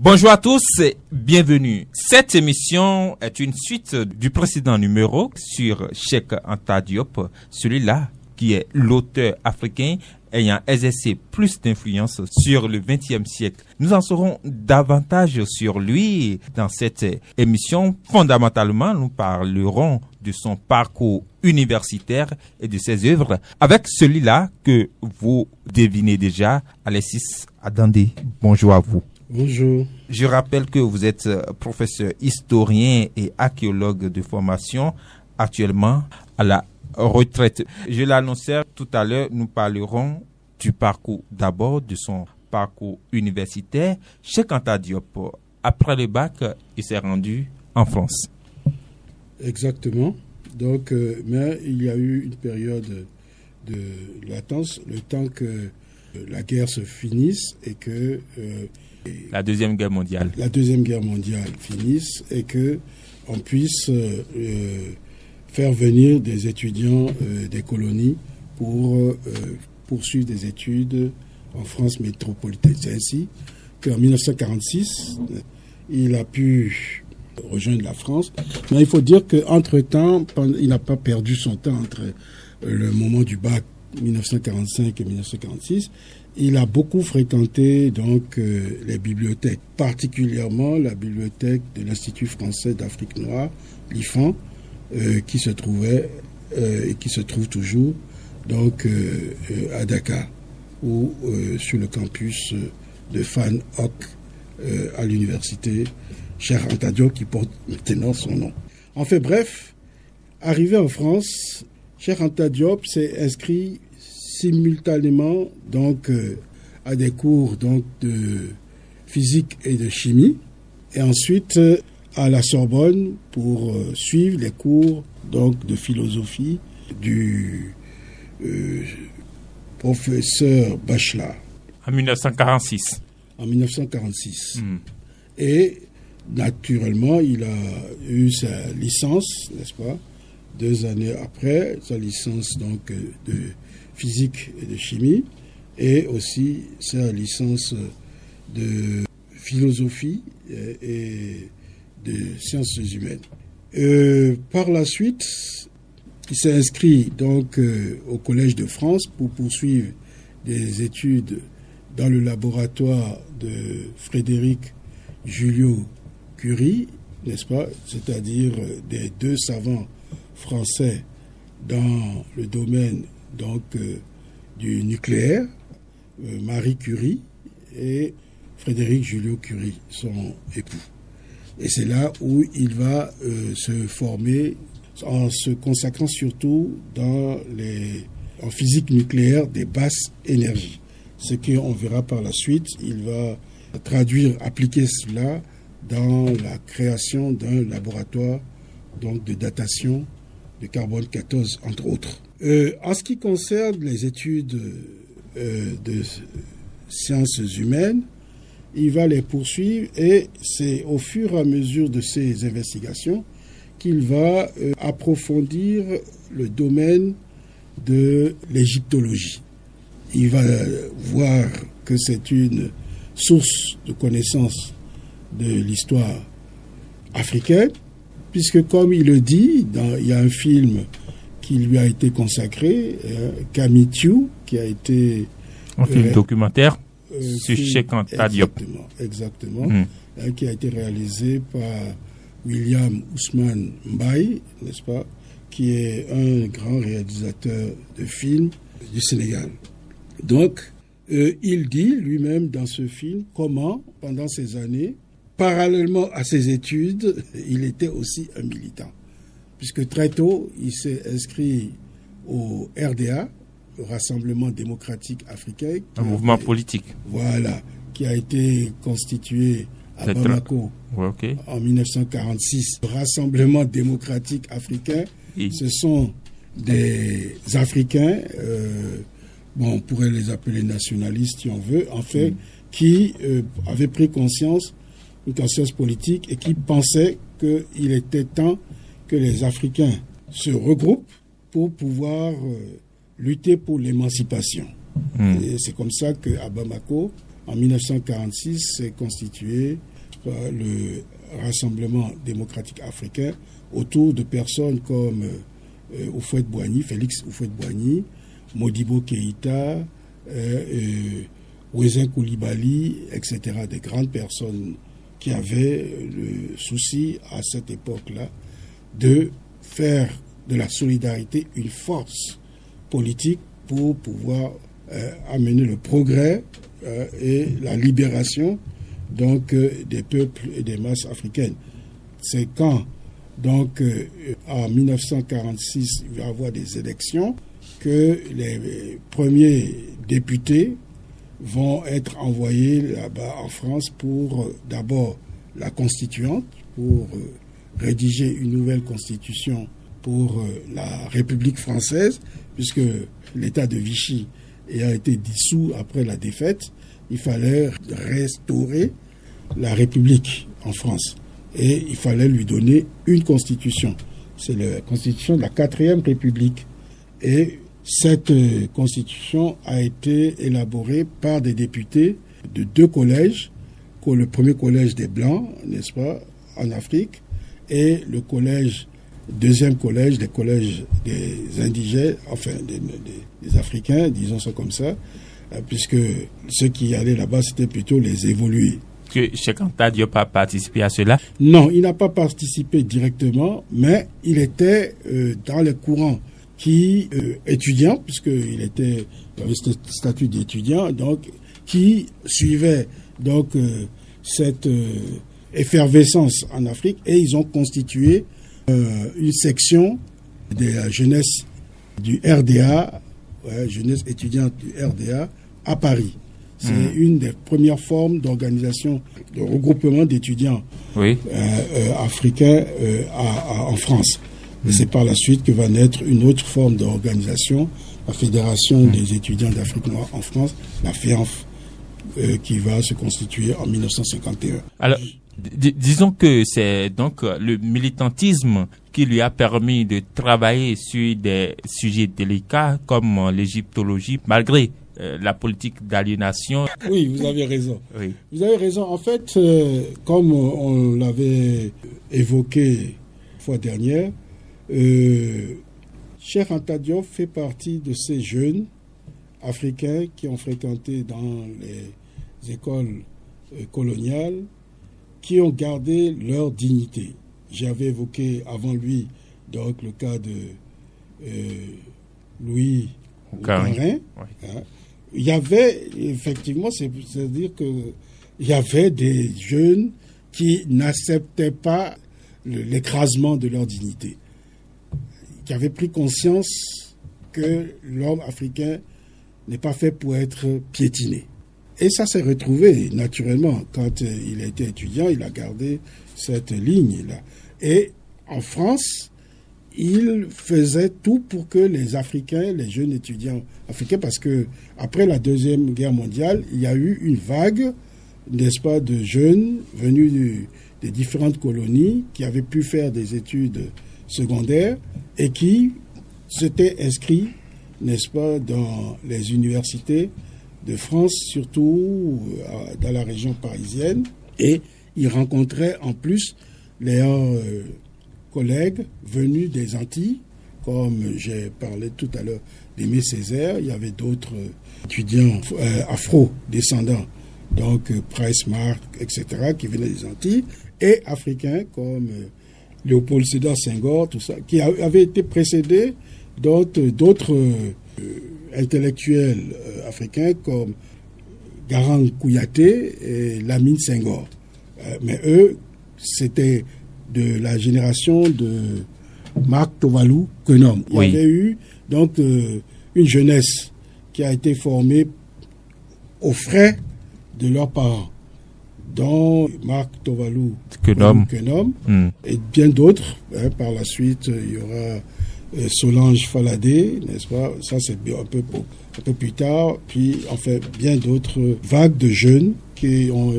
Bonjour à tous et bienvenue. Cette émission est une suite du précédent numéro sur Cheikh Anta Diop, celui-là qui est l'auteur africain ayant exercé plus d'influence sur le XXe siècle. Nous en saurons davantage sur lui dans cette émission. Fondamentalement, nous parlerons de son parcours universitaire et de ses œuvres avec celui-là que vous devinez déjà, Alexis Adandé. Bonjour à vous. Bonjour. Je rappelle que vous êtes professeur historien et archéologue de formation, actuellement à la retraite. Je l'annonçais tout à l'heure, nous parlerons du parcours, d'abord de son parcours universitaire. Cheikh Anta Diop, après le bac, il s'est rendu en France. Exactement. Donc, mais il y a eu une période de latence, le temps que la guerre se finisse et que la Deuxième Guerre mondiale. La Deuxième Guerre mondiale finisse et qu'on puisse faire venir des étudiants des colonies pour poursuivre des études en France métropolitaine. C'est ainsi qu'en 1946, il a pu rejoindre la France. Mais il faut dire qu'entre-temps, il n'a pas perdu son temps entre le moment du bac 1945 et 1946. Il a beaucoup fréquenté donc les bibliothèques, particulièrement la bibliothèque de l'Institut français d'Afrique noire, l'IFAN, qui se trouvait et qui se trouve toujours donc à Dakar ou sur le campus de Fan Hoc à l'université Cheikh Anta Diop qui porte maintenant son nom. En fait, bref, arrivé en France, Cheikh Anta Diop s'est inscrit simultanément donc à des cours donc de physique et de chimie et ensuite à la Sorbonne pour suivre les cours donc de philosophie du professeur Bachelard. En 1946. En 1946. Et naturellement, il a eu sa licence, n'est-ce pas, 2 années après, sa licence donc de physique et de chimie, et aussi sa licence de philosophie et de sciences humaines. Par la suite, il s'est inscrit donc au Collège de France pour poursuivre des études dans le laboratoire de Frédéric Joliot-Curie, n'est-ce pas, c'est-à-dire des 2 savants français dans le domaine donc du nucléaire, Marie Curie et Frédéric Joliot-Curie, son époux. Et c'est là où il va se former en se consacrant surtout en physique nucléaire des basses énergies. Ce qu'on verra par la suite, il va appliquer cela dans la création d'un laboratoire donc de datation de carbone 14, entre autres. En ce qui concerne les études de sciences humaines, il va les poursuivre et c'est au fur et à mesure de ses investigations qu'il va approfondir le domaine de l'égyptologie. Il va voir que c'est une source de connaissance de l'histoire africaine, puisque comme il le dit, il y a un film qui lui a été consacré, Kamitiu, qui a été... Un film documentaire sur Cheikh Anta Diop. Exactement. Qui a été réalisé par William Ousmane Mbaye, n'est-ce pas, qui est un grand réalisateur de films du Sénégal. Donc, il dit lui-même dans ce film comment, pendant ces années, parallèlement à ses études, il était aussi un militant. Puisque très tôt, il s'est inscrit au RDA, le Rassemblement démocratique africain. Un mouvement politique. Voilà, qui a été constitué à Bamako en 1946. Le Rassemblement démocratique africain, ce sont des Africains, on pourrait les appeler nationalistes si on veut, en fait, qui avaient pris une conscience politique et qui pensaient qu'il était temps que les Africains se regroupent pour pouvoir lutter pour l'émancipation. Et c'est comme ça qu'à Bamako, En 1946, s'est constitué le Rassemblement démocratique africain autour de personnes comme Houphouët-Boigny, Félix Houphouët-Boigny, Modibo Keïta, Ouézin Coulibaly, etc. Des grandes personnes qui avaient le souci à cette époque-là de faire de la solidarité une force politique pour pouvoir amener le progrès et la libération donc des peuples et des masses africaines. C'est quand donc en 1946 il va y avoir des élections que les premiers députés vont être envoyés là-bas en France pour d'abord la constituante, pour rédiger une nouvelle constitution pour la République française, puisque l'État de Vichy ayant été dissous après la défaite, il fallait restaurer la République en France. Et il fallait lui donner une constitution. C'est la constitution de la 4e République. Et cette constitution a été élaborée par des députés de 2 collèges, le premier collège des Blancs, n'est-ce pas, en Afrique, et le deuxième collège, des collèges des indigènes, enfin des Africains, disons ça comme ça, puisque ceux qui allaient là-bas, c'était plutôt les évolués. Que Cheikh Anta Diop a participé à cela? Non, il n'a pas participé directement, mais il était dans les courants qui étudiant, puisqu'il avait ce statut d'étudiant, donc qui suivait donc cette effervescence en Afrique, et ils ont constitué une section de la jeunesse du RDA, jeunesse étudiante du RDA à Paris. C'est une des premières formes d'organisation, de regroupement d'étudiants africains en France. Et c'est par la suite que va naître une autre forme d'organisation, la Fédération des étudiants d'Afrique noire en France, la FEANF, qui va se constituer en 1951. Alors, disons que c'est donc le militantisme qui lui a permis de travailler sur des sujets délicats comme l'égyptologie, malgré la politique d'aliénation. Oui, vous avez raison. Oui. Vous avez raison. En fait, comme on l'avait évoqué la fois dernière, Cheikh Anta Diop fait partie de ces jeunes africains qui ont fréquenté dans les écoles coloniales, qui ont gardé leur dignité. J'avais évoqué avant lui donc le cas de Louis Garin. Hein. Il y avait effectivement, c'est-à-dire que il y avait des jeunes qui n'acceptaient pas l'écrasement de leur dignité, qui avaient pris conscience que l'homme africain n'est pas fait pour être piétiné. Et ça s'est retrouvé naturellement. Quand il a été étudiant, il a gardé cette ligne-là. Et en France, il faisait tout pour que les Africains, les jeunes étudiants africains, parce que après la Deuxième Guerre mondiale, il y a eu une vague, n'est-ce pas, de jeunes venus des différentes colonies qui avaient pu faire des études secondaires et qui s'étaient inscrits, n'est-ce pas, dans les universités de France, surtout dans la région parisienne, et ils rencontraient en plus leurs collègues venus des Antilles, comme j'ai parlé tout à l'heure d'Aimé Césaire. Il y avait d'autres étudiants afro-descendants, donc Price Mark, etc., qui venaient des Antilles, et africains comme Léopold Sédar Senghor, tout ça, qui avaient été précédés d'autres intellectuels africains comme Garang Kouyaté et Lamine Senghor. Mais eux, c'était de la génération de Marc Tovalou Kenom. Il y avait eu donc une jeunesse qui a été formée aux frais de leurs parents, dont Marc Tovalou Kenom et bien d'autres. Par la suite, il y aura Solange Faladé, n'est-ce pas? Ça, c'est un peu plus tard. Puis, enfin, bien d'autres vagues de jeunes qui ont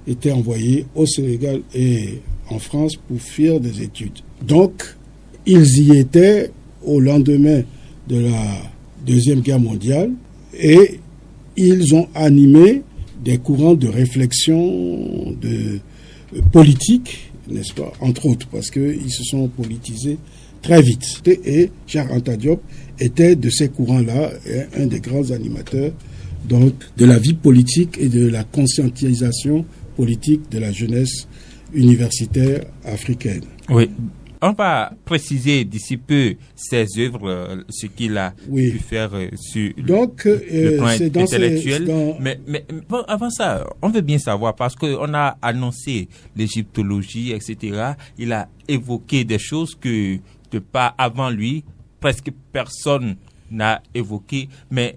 été envoyés au Sénégal et en France pour faire des études. Donc, ils y étaient au lendemain de la Deuxième Guerre mondiale et ils ont animé des courants de réflexion politique, n'est-ce pas, entre autres, parce qu'ils se sont politisés très vite. Et Cheikh Anta Diop était de ces courants-là un des grands animateurs donc, de la vie politique et de la conscientisation politique de la jeunesse universitaire africaine. Oui. On va préciser d'ici peu ses œuvres, ce qu'il a pu faire sur le plan intellectuel. Mais bon, avant ça, on veut bien savoir, parce qu'on a annoncé l'égyptologie, etc. Il a évoqué des choses que pas avant lui, presque personne n'a évoqué. Mais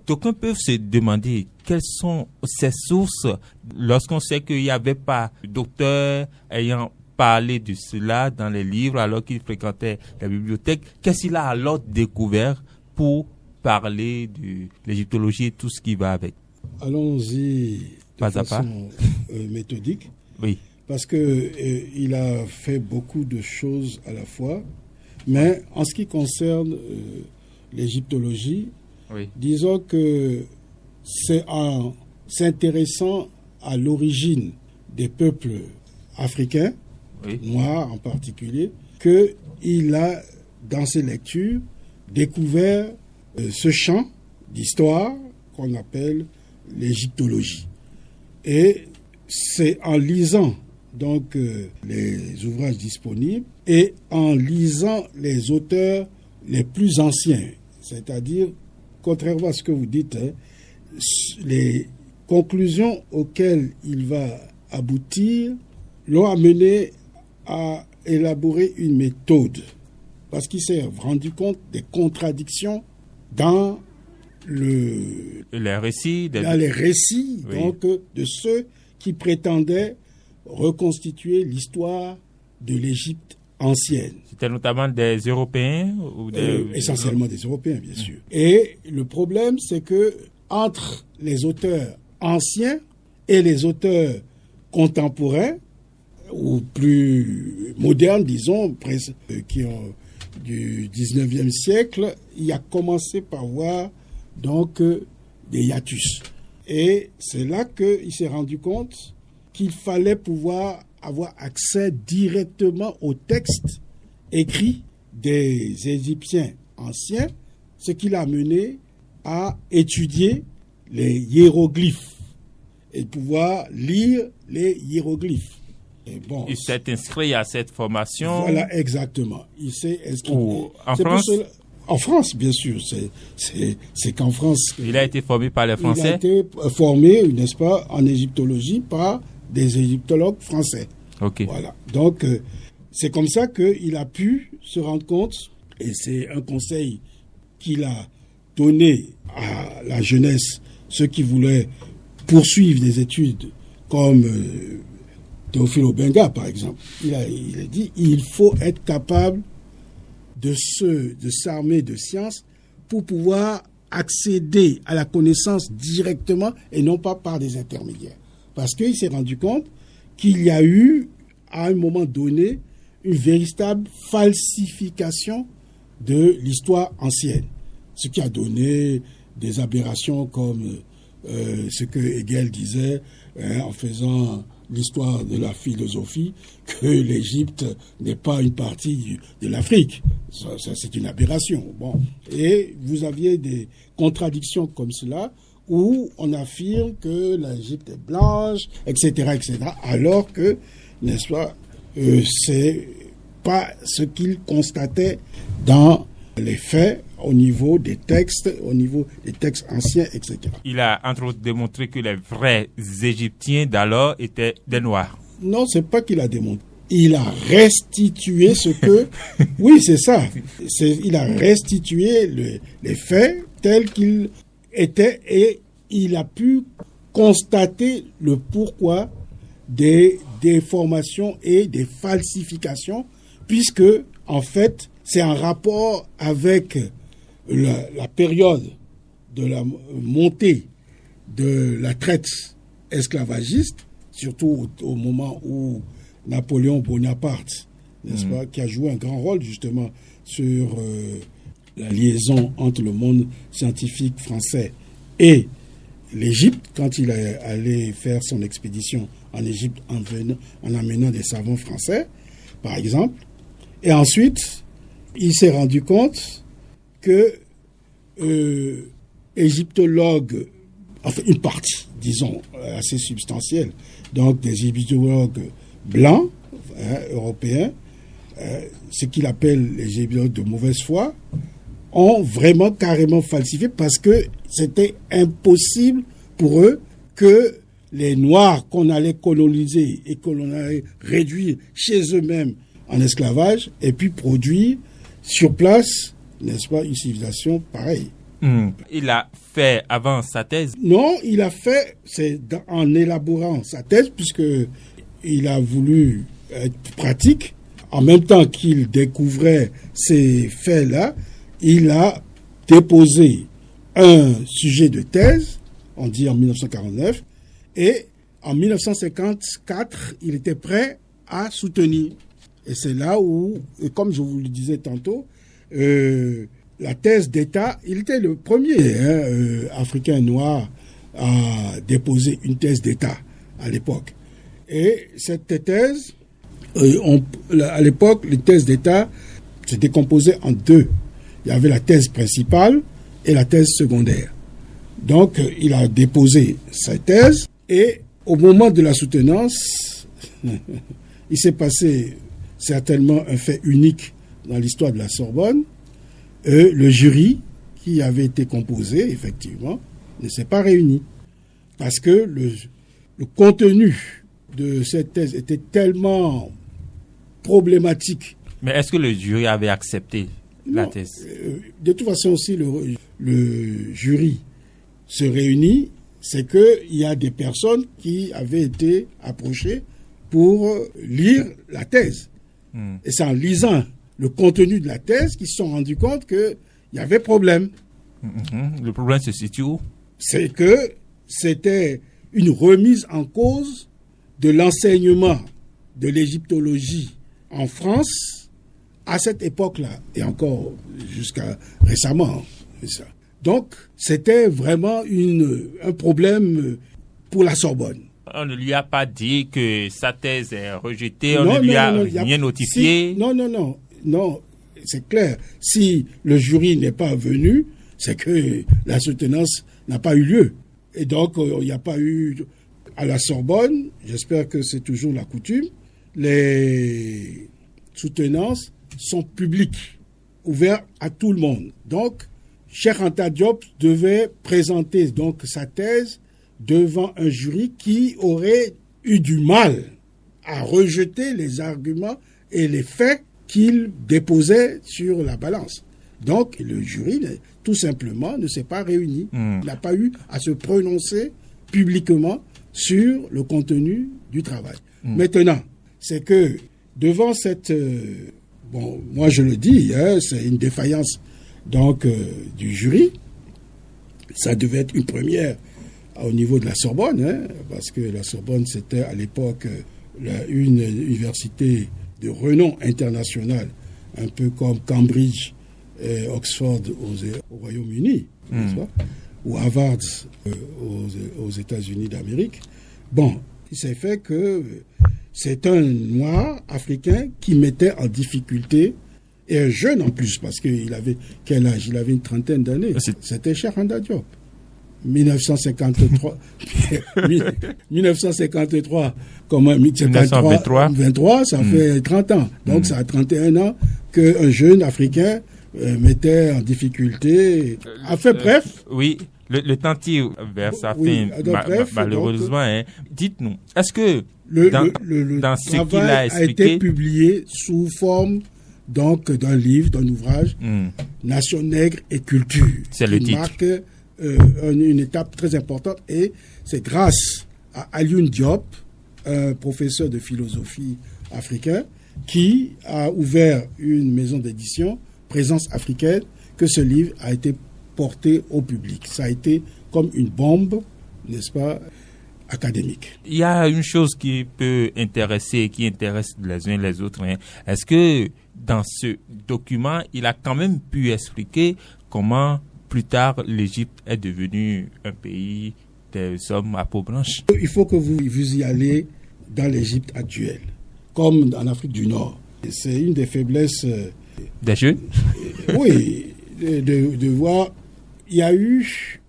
d'aucuns peuvent se demander quelles sont ces sources lorsqu'on sait qu'il n'y avait pas d'auteur ayant parler de cela dans les livres alors qu'il fréquentait la bibliothèque. Qu'est-ce qu'il a alors découvert pour parler de l'égyptologie et tout ce qui va avec? Allons-y de façon méthodique. Oui. Parce qu'il a fait beaucoup de choses à la fois. Mais en ce qui concerne l'égyptologie, disons que c'est en s'intéressant à l'origine des peuples africains, noirs en particulier, qu'il a, dans ses lectures, découvert ce champ d'histoire qu'on appelle l'égyptologie. Et c'est en lisant donc les ouvrages disponibles et en lisant les auteurs les plus anciens, c'est-à-dire, contrairement à ce que vous dites, les conclusions auxquelles il va aboutir l'ont amené à élaborer une méthode, parce qu'il s'est rendu compte des contradictions dans les récits donc, de ceux qui prétendaient reconstituer l'histoire de l'Égypte ancienne. C'était notamment des Européens ou essentiellement des Européens, bien sûr. Et le problème, c'est que entre les auteurs anciens et les auteurs contemporains, ou plus modernes, disons, qui ont du 19e siècle, il a commencé par voir donc des hiatus. Et c'est là qu'il s'est rendu compte qu'il fallait pouvoir avoir accès directement aux textes écrits des Égyptiens anciens, ce qui l'a mené à étudier les hiéroglyphes et pouvoir lire les hiéroglyphes. Et bon, il s'est inscrit à cette formation. Voilà, exactement. Il s'est inscrit. En France? En France, bien sûr. C'est qu'en France. Il a été formé par les Français? Il a été formé, n'est-ce pas, en égyptologie par des égyptologues français. Ok. Voilà. Donc, c'est comme ça qu'il a pu se rendre compte, et c'est un conseil qu'il a donné à la jeunesse, ceux qui voulaient poursuivre des études comme Théophile Obenga, par exemple. Il a dit il faut être capable de s'armer de science pour pouvoir accéder à la connaissance directement et non pas par des intermédiaires. Parce qu'il s'est rendu compte qu'il y a eu, à un moment donné, une véritable falsification de l'histoire ancienne. Ce qui a donné des aberrations comme ce que Hegel disait en faisant l'histoire de la philosophie, que l'Égypte n'est pas une partie de l'Afrique. Ça, c'est une aberration. Bon. Et vous aviez des contradictions comme cela, où on affirme que l'Égypte est blanche, etc., alors que, n'est-ce pas, c'est pas ce qu'il constatait dans les faits, au niveau des textes anciens, etc. Il a entre autres démontré que les vrais Égyptiens d'alors étaient des Noirs. Non, c'est pas qu'il a démontré. Il a restitué ce que... Oui, c'est ça. Il a restitué les faits tels qu'ils étaient et il a pu constater le pourquoi des déformations et des falsifications, puisque, en fait, c'est en rapport avec la période de la montée de la traite esclavagiste, surtout au moment où Napoléon Bonaparte, n'est-ce pas, qui a joué un grand rôle justement sur la liaison entre le monde scientifique français et l'Égypte, quand il est allé faire son expédition en Égypte en amenant des savants français, par exemple. Et ensuite, il s'est rendu compte que égyptologues, enfin une partie, disons, assez substantielle, donc des égyptologues blancs, européens, ce qu'il appelle les égyptologues de mauvaise foi, ont vraiment carrément falsifié parce que c'était impossible pour eux que les Noirs qu'on allait coloniser et qu'on allait réduire chez eux-mêmes en esclavage et puis produire sur place, n'est-ce pas, une civilisation pareille. Il a fait avant sa thèse? Non, il a fait, en élaborant sa thèse, puisque il a voulu être pratique. En même temps qu'il découvrait ces faits-là, il a déposé un sujet de thèse, on dit en 1949, et en 1954, il était prêt à soutenir. Et c'est là où, comme je vous le disais tantôt, la thèse d'État, il était le premier Africain noir à déposer une thèse d'État à l'époque. Et cette thèse, à l'époque, les thèses d'État se décomposaient en deux. Il y avait la thèse principale et la thèse secondaire. Donc, il a déposé sa thèse et au moment de la soutenance, il s'est passé certainement un fait unique dans l'histoire de la Sorbonne. Le jury qui avait été composé, effectivement, ne s'est pas réuni. Parce que le contenu de cette thèse était tellement problématique. Mais est-ce que le jury avait accepté la thèse? De toute façon, si le jury se réunit, c'est qu'il y a des personnes qui avaient été approchées pour lire la thèse. Et c'est en lisant le contenu de la thèse qu'ils se sont rendus compte qu'il y avait problème. Le problème se situe où? C'est que c'était une remise en cause de l'enseignement de l'égyptologie en France à cette époque-là, et encore jusqu'à récemment. Ça. Donc, c'était vraiment un problème pour la Sorbonne. On ne lui a pas dit que sa thèse est rejetée, on ne lui a rien notifié. Non, c'est clair. Si le jury n'est pas venu, c'est que la soutenance n'a pas eu lieu. Et donc, il n'y a pas eu... À la Sorbonne, j'espère que c'est toujours la coutume, les soutenances sont publiques, ouvertes à tout le monde. Donc, Cheikh Anta Diop devait présenter donc sa thèse devant un jury qui aurait eu du mal à rejeter les arguments et les faits qu'il déposait sur la balance. Donc, le jury, tout simplement, ne s'est pas réuni. Il n'a pas eu à se prononcer publiquement sur le contenu du travail. Maintenant, c'est que devant cette... moi je le dis, c'est une défaillance donc du jury. Ça devait être une première au niveau de la Sorbonne, parce que la Sorbonne, c'était à l'époque une université de renom international, un peu comme Cambridge et Oxford au Royaume-Uni, n'est-ce pas? Ou Harvard aux États-Unis d'Amérique. Bon, il s'est fait que c'est un noir africain qui mettait en difficulté, et un jeune en plus, parce qu'il avait quel âge? Il avait une trentaine d'années. C'était Cheikh Anta Diop. 1953, 1953, comment 1923, ça fait 30 ans. Donc ça a 31 ans qu'un jeune Africain mettait en difficulté. Enfin bref. Oui, le temps tire vers sa fin, malheureusement. Dites-nous, est-ce que dans ce qu'il a expliqué... a été publié sous forme donc d'un livre, d'un ouvrage, Nation nègre et culture. C'est le titre. Marque une étape très importante, et c'est grâce à Alioune Diop, un professeur de philosophie africain, qui a ouvert une maison d'édition, Présence africaine, que ce livre a été porté au public. Ça a été comme une bombe, n'est-ce pas, académique. Il y a une chose qui peut intéresser, qui intéresse les uns les autres. Est-ce que dans ce document, il a quand même pu expliquer comment plus tard l'Égypte est devenue un pays des hommes à peau blanche. Il faut que vous y allez dans l'Égypte actuelle, comme en Afrique du Nord. C'est une des faiblesses des jeunes. Oui, de voir, il y a eu,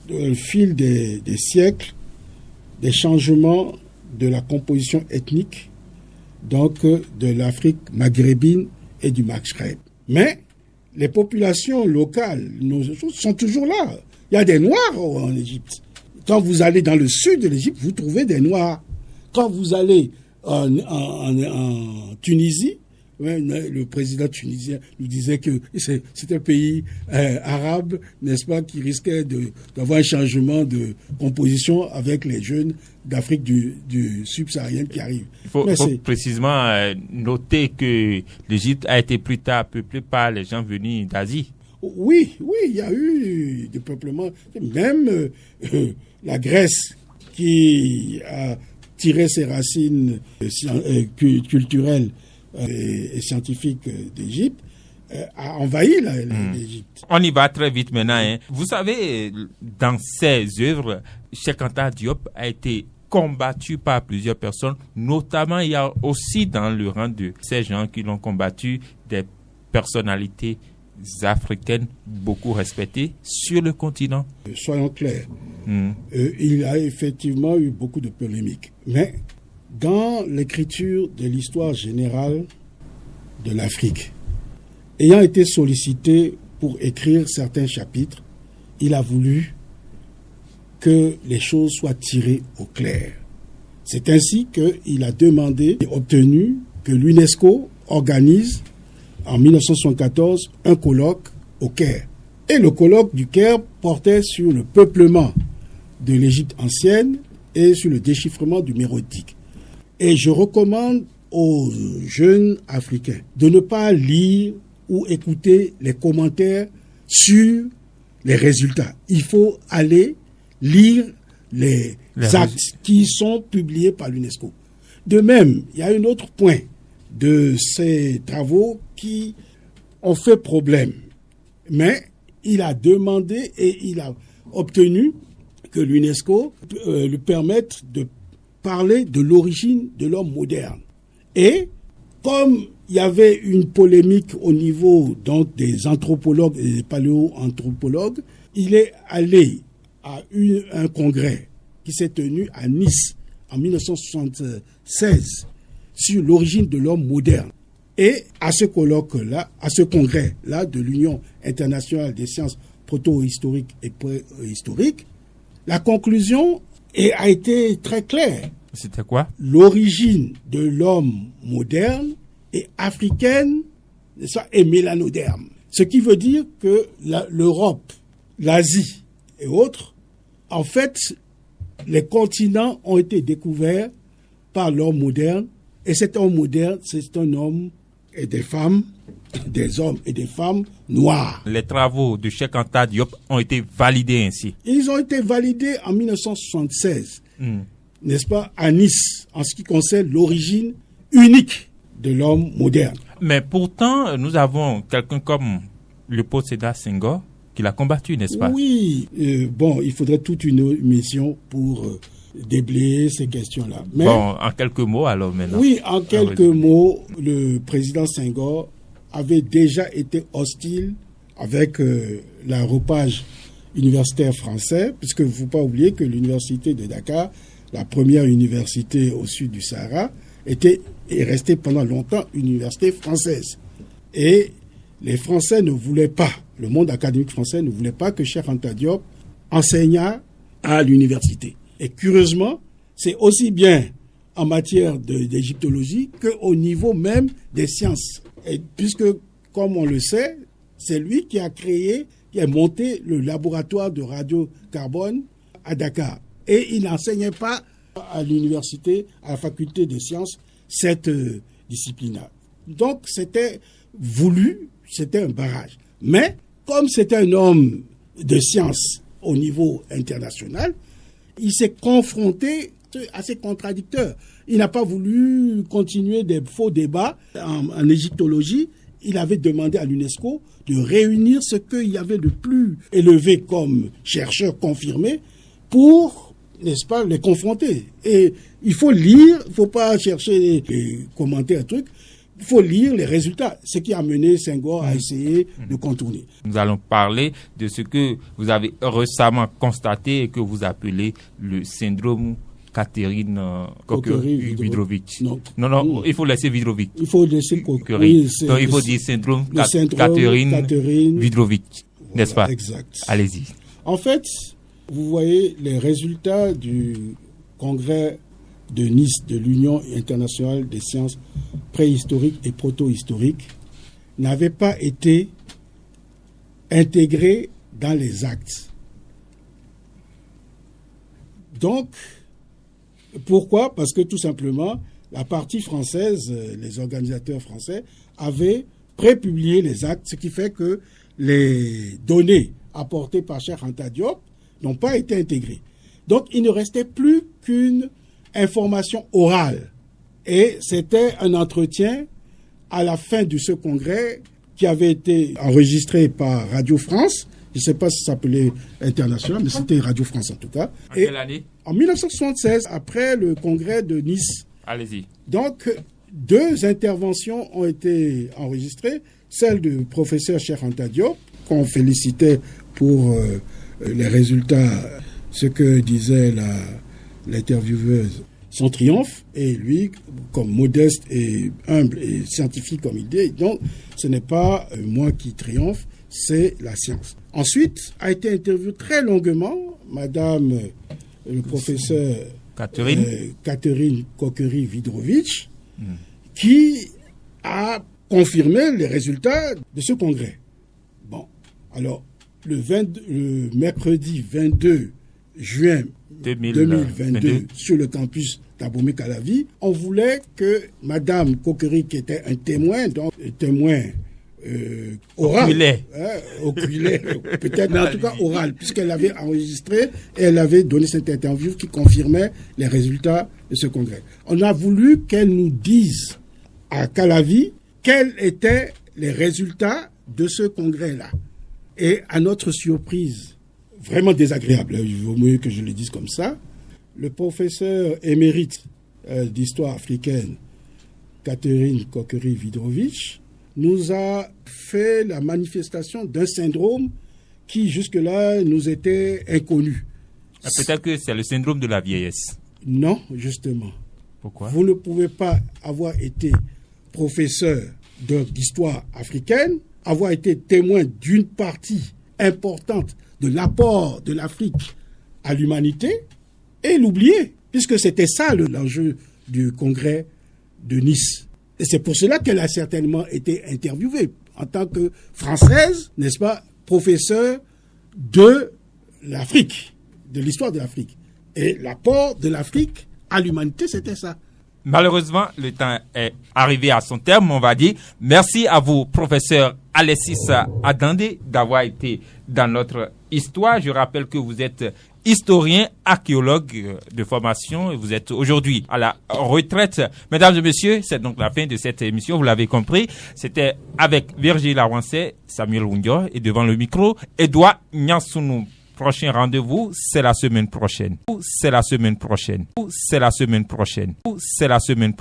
au fil des siècles, des changements de la composition ethnique, donc de l'Afrique maghrébine et du Maghreb. Mais les populations locales sont toujours là. Il y a des Noirs en Égypte. Quand vous allez dans le sud de l'Égypte, vous trouvez des Noirs. Quand vous allez en Tunisie, le président tunisien nous disait que c'est un pays arabe, n'est-ce pas, qui risquait d'avoir un changement de composition avec les jeunes d'Afrique du subsaharienne qui arrivent. Il faut précisément noter que l'Égypte a été plus tard peuplée par les gens venus d'Asie. Oui, il y a eu des peuplements. Même la Grèce, qui a tiré ses racines culturelles et scientifiques d'Égypte, a envahi l'Égypte. On y va très vite maintenant. Vous savez, dans ses œuvres, Cheikh Anta Diop a été combattu par plusieurs personnes, notamment il y a aussi dans le rang de ces gens qui l'ont combattu des personnalités africaines beaucoup respectées sur le continent. Soyons clairs, il a effectivement eu beaucoup de polémiques, mais dans l'écriture de l'histoire générale de l'Afrique, ayant été sollicité pour écrire certains chapitres, il a voulu que les choses soient tirées au clair. C'est ainsi qu'il a demandé et obtenu que l'UNESCO organise en 1974 un colloque au Caire. Et le colloque du Caire portait sur le peuplement de l'Égypte ancienne et sur le déchiffrement du méroïtique. Et je recommande aux jeunes Africains de ne pas lire ou écouter les commentaires sur les résultats. Il faut aller lire les actes qui sont publiés par l'UNESCO. De même, il y a un autre point de ces travaux qui ont fait problème. Mais il a demandé et il a obtenu que l'UNESCO lui permette de parler de l'origine de l'homme moderne. Et comme il y avait une polémique au niveau donc des anthropologues et des paléoanthropologues, il est allé à un congrès qui s'est tenu à Nice en 1976 sur l'origine de l'homme moderne. Et à ce colloque-là, à ce congrès-là de l'Union internationale des sciences proto-historiques et préhistoriques, la conclusion a été très claire. C'était quoi? L'origine de l'homme moderne est africaine et mélanoderme. Ce qui veut dire que l'Europe, l'Asie et autres, en fait, les continents ont été découverts par l'homme moderne. Et cet homme moderne, c'est un homme et des femmes, des hommes et des femmes noirs. Les travaux de Cheikh Anta Diop ont été validés ainsi. Ils ont été validés en 1976, n'est-ce pas, à Nice, en ce qui concerne l'origine unique de l'homme moderne. Mais pourtant, nous avons quelqu'un comme Léopold Sédar Senghor qui l'a combattu, n'est-ce pas? Oui, il faudrait toute une émission pour déblayer ces questions-là. Mais, en quelques mots alors maintenant. Oui, en quelques mots, le président Senghor avait déjà été hostile avec l'aéropage universitaire français, puisque il ne faut pas oublier que l'université de Dakar, la première université au sud du Sahara, est restée pendant longtemps une université française. Et les Français ne voulaient pas, le monde académique français ne voulait pas que Cheikh Anta Diop enseignât à l'université. Et curieusement, c'est aussi bien en matière d'égyptologie qu'au niveau même des sciences. Et puisque, comme on le sait, c'est lui qui a monté le laboratoire de radiocarbone à Dakar. Et il n'enseignait pas à l'université, à la faculté des sciences, cette discipline-là. Donc, c'était voulu, c'était un barrage. Mais, comme c'était un homme de science au niveau international, il s'est confronté à ces contradicteurs. Il n'a pas voulu continuer des faux débats en égyptologie. Il avait demandé à l'UNESCO de réunir ce qu'il y avait de plus élevé comme chercheurs confirmés pour, n'est-ce pas, les confronter. Et il faut lire, il ne faut pas chercher les commentaires, trucs. Il faut lire les résultats, ce qui a mené Senghor à essayer de contourner. Nous allons parler de ce que vous avez récemment constaté et que vous appelez le syndrome Catherine Vidrovic. Non, il faut laisser Vidrovic. Il faut laisser Curie. Donc il faut dire syndrome Catherine Vidrovic, n'est-ce pas? Exact. Allez-y. En fait, vous voyez les résultats du congrès de Nice de l'Union internationale des sciences préhistoriques et proto-historiques n'avaient pas été intégrés dans les actes. Donc, pourquoi? Parce que tout simplement, la partie française, les organisateurs français, avaient prépublié les actes, ce qui fait que les données apportées par Cheikh Anta Diop n'ont pas été intégrées. Donc, il ne restait plus qu'une information orale. Et c'était un entretien à la fin de ce congrès qui avait été enregistré par Radio France. Je ne sais pas si ça s'appelait international, mais c'était Radio France en tout cas. En quelle année? En 1976, après le congrès de Nice. Allez-y. Donc, 2 interventions ont été enregistrées. Celle du professeur Cheikh Anta Diop, qu'on félicitait pour les résultats, ce que disait l'intervieweuse, son triomphe, et lui, comme modeste et humble et scientifique comme il dit, donc ce n'est pas moi qui triomphe, c'est la science. Ensuite, a été interviewée très longuement Madame le professeur Catherine Coquery-Vidrovic, qui a confirmé les résultats de ce congrès. Bon, alors, le mercredi 22 juin 2022, sur le campus d'Abomey-Calavi, on voulait que Madame Coquery, qui était un témoin, donc témoin oral, oculaire, peut-être, mais en tout cas oral, puisqu'elle avait enregistré et elle avait donné cette interview qui confirmait les résultats de ce congrès. On a voulu qu'elle nous dise à Calavi quels étaient les résultats de ce congrès-là. Et à notre surprise, vraiment désagréable, il vaut mieux que je le dise comme ça, le professeur émérite d'histoire africaine, Catherine Coquery-Vidrovic, nous a fait la manifestation d'un syndrome qui jusque-là nous était inconnu. Peut-être que c'est le syndrome de la vieillesse. Non, justement. Pourquoi? Vous ne pouvez pas avoir été professeur d'histoire africaine, avoir été témoin d'une partie importante de l'apport de l'Afrique à l'humanité et l'oublier, puisque c'était ça l'enjeu du congrès de Nice. Et c'est pour cela qu'elle a certainement été interviewée en tant que Française, n'est-ce pas, professeure de l'Afrique, de l'histoire de l'Afrique. Et l'apport de l'Afrique à l'humanité, c'était ça. Malheureusement, le temps est arrivé à son terme, on va dire. Merci à vous, professeur Alexis Adandé, d'avoir été dans notre histoire. Je rappelle que vous êtes historien, archéologue de formation et vous êtes aujourd'hui à la retraite. Mesdames et messieurs, c'est donc la fin de cette émission, vous l'avez compris. C'était avec Virgile Awansé, Samuel Wundior et devant le micro, Edouard Nyansounou. Prochain rendez-vous, c'est la semaine prochaine. C'est la semaine prochaine. C'est la semaine prochaine. C'est la semaine prochaine.